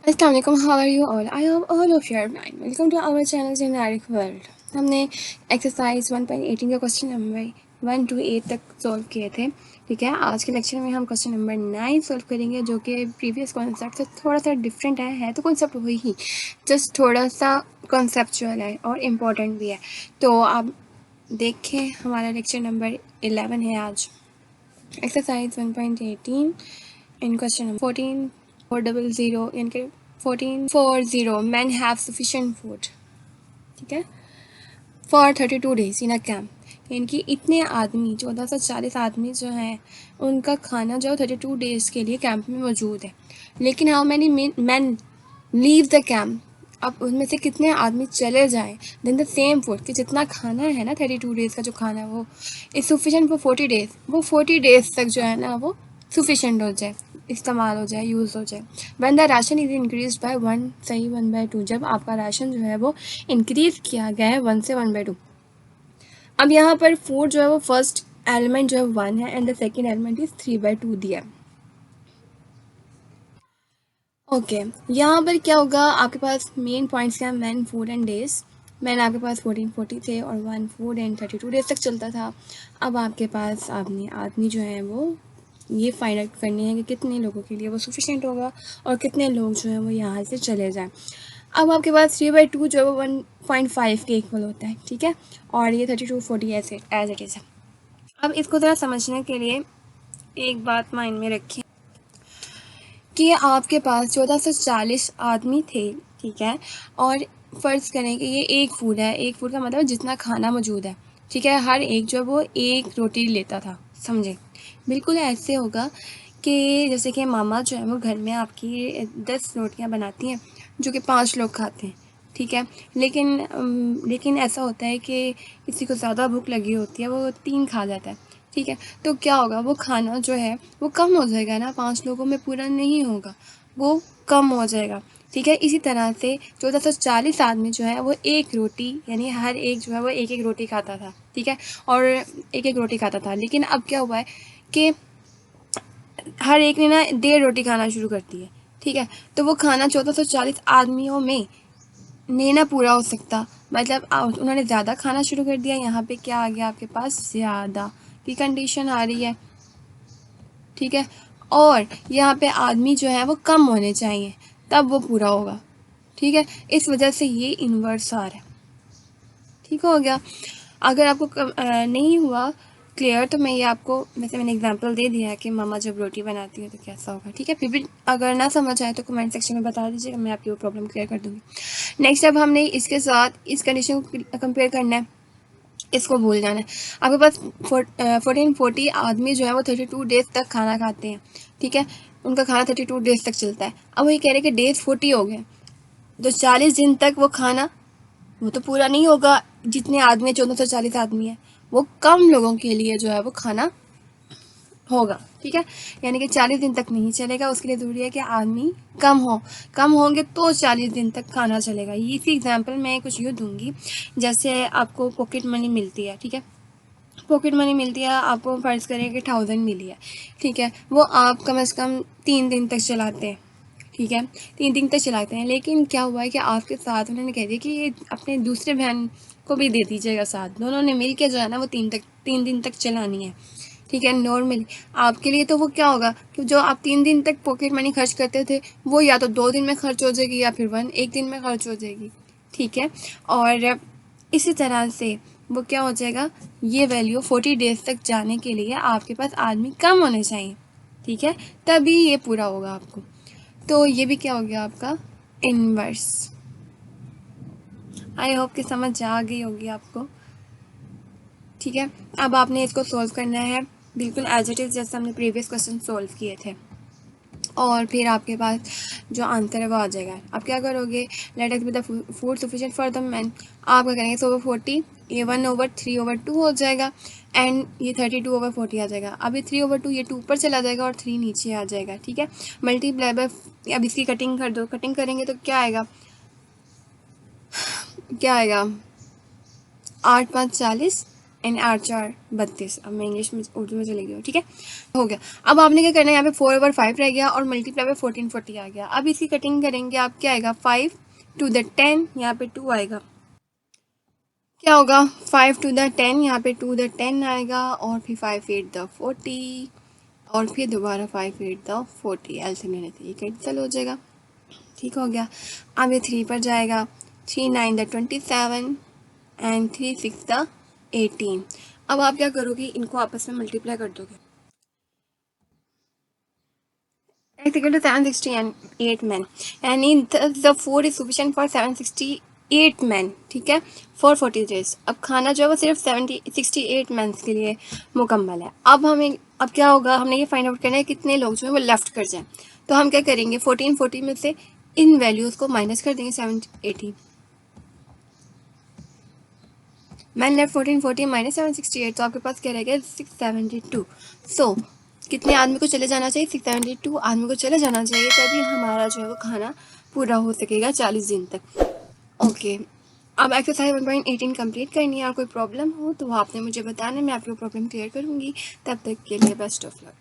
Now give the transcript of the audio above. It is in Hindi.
Assalamualaikum, how are you all? I hope all of you are fine. Welcome to our channel Generic World. हमने एक्सरसाइज 1.18 का क्वेश्चन नंबर 1 to 8 तक सॉल्व किए थे। ठीक है, आज के लेक्चर में हम क्वेश्चन नंबर 9 सॉल्व करेंगे, जो कि प्रीवियस कॉन्सेप्ट से थोड़ा सा डिफरेंट है तो कॉन्सेप्ट वही ही, जस्ट थोड़ा सा कॉन्सेप्चुअल है और इम्पोर्टेंट भी है। तो आप देखें, हमारा लेक्चर नंबर 11 है आज। एक्सरसाइज 1.18 इन क्वेश्चन नंबर 14,400 यानी कि 1440 men have sufficient food, ठीक है, for 32 days in a camp. यानी कि इतने आदमी 1440 आदमी जो हैं उनका खाना जो 32 डेज़ के लिए कैंप में मौजूद है। लेकिन how many man leave the camp, अब उनमें से कितने आदमी चले जाएं, देन द सेम फूड, कि जितना खाना है ना 32 डेज़ का जो खाना है वो इज सफिशेंट फॉर 40 डेज़, वो 40 डेज़ तक जो है ना वो सफिशेंट हो जाए, इस्तेमाल हो जाए, यूज़ हो जाए। When the ration is increase by 1, सही 1/2, जब आपका राशन जो है वो इंक्रीज किया गया है 1 से 1/2। अब यहाँ पर फूड जो है वो फर्स्ट एलिमेंट जो है 1 है and the second element is 3/2 दिया। ओके, यहाँ पर क्या होगा, आपके पास मेन पॉइंट्स क्या है, man, food and days. Man आपके पास 1440 थे और 1 फूड एंड 32 डेज तक चलता था। अब आपके पास आदमी जो है वो ये फाइंड आउट करनी है कि कितने लोगों के लिए वो सफिशेंट होगा और कितने लोग जो हैं वो यहाँ से चले जाएं। अब आपके पास 3/2 जो है वो 1.5 के इक्वल होता है, ठीक है, और ये 3240 ऐसे एज इट इज़ है। अब इसको ज़रा समझने के लिए एक बात माइंड में रखें कि आपके पास 1440 आदमी थे, ठीक है, और फ़र्ज़ करें कि ये एक फूड है। एक फूड का मतलब जितना खाना मौजूद है, ठीक है, हर एक जो है वो एक रोटी लेता था, समझे। बिल्कुल ऐसे होगा कि जैसे कि मामा जो है वो घर में आपकी 10 रोटियां बनाती हैं जो कि 5 लोग खाते हैं, ठीक है। लेकिन ऐसा होता है कि किसी को ज़्यादा भूख लगी होती है, वो 3 खा जाता है, ठीक है। तो क्या होगा, वो खाना जो है वो कम हो जाएगा ना, 5 लोगों में पूरा नहीं होगा, वो कम हो जाएगा, ठीक है। इसी तरह से 1440 आदमी जो है वो एक रोटी, यानी हर एक जो है वो एक एक रोटी खाता था, ठीक है, और एक एक रोटी खाता था। लेकिन अब क्या हुआ है कि हर एक ने ना 1.5 रोटी खाना शुरू कर दी है, ठीक है। तो वो खाना 1440 आदमियों में नहीं ना पूरा हो सकता, मतलब उन्होंने ज़्यादा खाना शुरू कर दिया। यहाँ पे क्या आ गया, आपके पास ज़्यादा की कंडीशन आ रही है, ठीक है, और यहाँ पे आदमी जो है वो कम होने चाहिए तब वो पूरा होगा, ठीक है। इस वजह से ये इन्वर्स आ रहा है, ठीक हो गया। अगर आपको नहीं हुआ क्लियर तो मैं ये आपको, वैसे मैंने एग्जांपल दे दिया है कि मामा जब रोटी बनाती है तो कैसा होगा, ठीक है। फिर भी अगर ना समझ आए तो कमेंट सेक्शन में बता दीजिएगा, मैं आपकी वो प्रॉब्लम क्लियर कर दूँगी। नेक्स्ट, अब हमने इसके साथ इस कंडीशन को कंपेयर करना है, इसको भूल जाना है। आपके पास 1440 आदमी जो है वो 32 डेज तक खाना खाते हैं, ठीक है, उनका खाना 32 डेज तक चलता है। अब वही कह रहे हैं कि डेज 40 हो गए, तो 40 दिन तक वो खाना वो तो पूरा नहीं होगा। जितने आदमी 1440 आदमी है, वो कम लोगों के लिए जो है वो खाना होगा, ठीक है, यानी कि 40 दिन तक नहीं चलेगा। उसके लिए ज़रूरी है कि आदमी कम होंगे तो 40 दिन तक खाना चलेगा। इसी एग्जांपल मैं कुछ यूँ दूंगी, जैसे आपको पॉकेट मनी मिलती है, ठीक है, पॉकेट मनी मिलती है आपको, फ़र्ज़ करें कि 1000 मिली है, ठीक है, वो आप कम से कम 3 दिन तक चलाते हैं, ठीक है, 3 दिन तक चलाते हैं। लेकिन क्या हुआ है कि आपके साथ उन्होंने कह दिया कि ये अपने दूसरे बहन को भी दे दीजिएगा साथ, दोनों ने मिल के जो है ना वो 3 दिन तक चलानी है, ठीक है। नॉर्मली आपके लिए तो वो क्या होगा कि जो आप 3 दिन तक पॉकेट मनी खर्च करते थे वो या तो 2 दिन में खर्च हो जाएगी या फिर एक दिन में खर्च हो जाएगी, ठीक है। और इसी तरह से वो क्या हो जाएगा, ये वैल्यू 40 डेज तक जाने के लिए आपके पास आदमी कम होने चाहिए, ठीक है, तभी ये पूरा होगा आपको। तो ये भी क्या हो गया आपका इनवर्स। आई होप कि समझ आ गई होगी आपको, ठीक है। अब आपने इसको सॉल्व करना है बिल्कुल एज इट इज़, जैसे हमने प्रीवियस क्वेश्चन सॉल्व किए थे, और फिर आपके पास जो आंसर है वो आ जाएगा। आप क्या करोगे, let us be the food sufficient for the man, आप क्या करेंगे, 1/40, ये 1/3/2 हो जाएगा, एंड ये 32/40 आ जाएगा। अब ये 3/2 ये 2 ऊपर चला जाएगा और 3 नीचे आ जाएगा, ठीक है। मल्टीप्लाई बाय, अब इसकी कटिंग कर दो, कटिंग करेंगे तो क्या आएगा, 8 5 40, एंड 8×4 32। अब मैं इंग्लिश में उर्दू में चली गई हूँ, ठीक है, हो गया। अब आपने क्या करना है, यहाँ पे 4/5 रह गया और मल्टीप्लाई पे 1440 आ गया। अब इसकी कटिंग करेंगे, आप क्या आएगा 5 to the 10, यहाँ पे 2 आएगा, क्या होगा 5 to the 10, यहाँ पे 2 the 10 आएगा और फिर 5 8 the 40 और फिर दोबारा 5 8 the 40, एल्सियम लेने से ये कैंसिल हो जाएगा, ठीक हो गया। अब ये 3 पर जाएगा, 3 9 the 27 एंड 3 6 the 18। अब आप क्या करोगे, इनको आपस में मल्टीप्लाई कर दोगे। X equal to 768 men and the food is sufficient for 768 men, ठीक है, for 40 days। अब खाना जो है वो सिर्फ 68 men के लिए मुकम्मल है। अब क्या होगा, हमने ये फाइंड आउट करना है कितने लोग जो है वो लेफ्ट कर जाएं। तो हम क्या करेंगे, 1440 में से इन वैल्यूज़ को माइनस कर देंगे, 780 मैन लेफ्ट 1440 माइनस 768, तो आपके पास क्या रहेगा 672। सो कितने आदमी को चले जाना चाहिए, 672 आदमी को चले जाना चाहिए, तभी हमारा जो है वो खाना पूरा हो सकेगा 40 दिन तक। ओके, अब एक्सरसाइज 1.18 कंप्लीट करनी है और कोई प्रॉब्लम हो तो वो आपने मुझे बताना, मैं आपकी प्रॉब्लम क्लियर करूँगी। तब तक के लिए बेस्ट ऑफ लक।